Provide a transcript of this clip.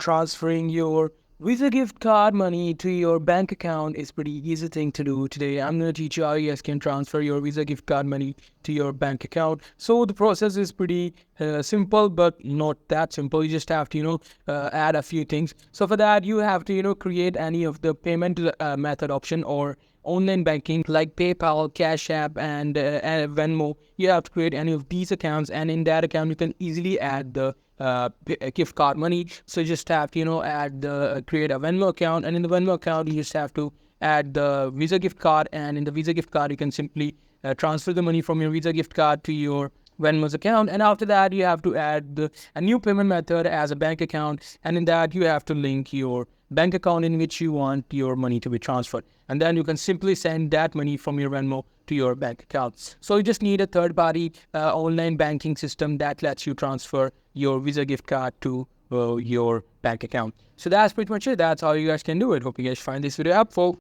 transferring your Visa gift card money to your bank account is pretty easy thing to do. Today, I'm going to teach you how you guys can transfer your Visa gift card money to your bank account. So the process is pretty simple, but not that simple. You just have to, add a few things. So for that, you have to, create any of the payment method option or online banking like PayPal, Cash App, and Venmo. You have to create any of these accounts, and in that account, you can easily add the gift card money. So you just have to, add the create a Venmo account, and in the Venmo account, you just have to add the Visa gift card, and in the Visa gift card, you can simply transfer the money from your Visa gift card to your Venmo's account. And after that, you have to add a new payment method as a bank account, and in that, you have to link your bank account in which you want your money to be transferred, and then you can simply send that money from your Venmo to your bank account. So you just need a third-party online banking system that lets you transfer your Visa gift card to your bank account. So that's pretty much it. That's how you guys can do it. Hope you guys find this video helpful.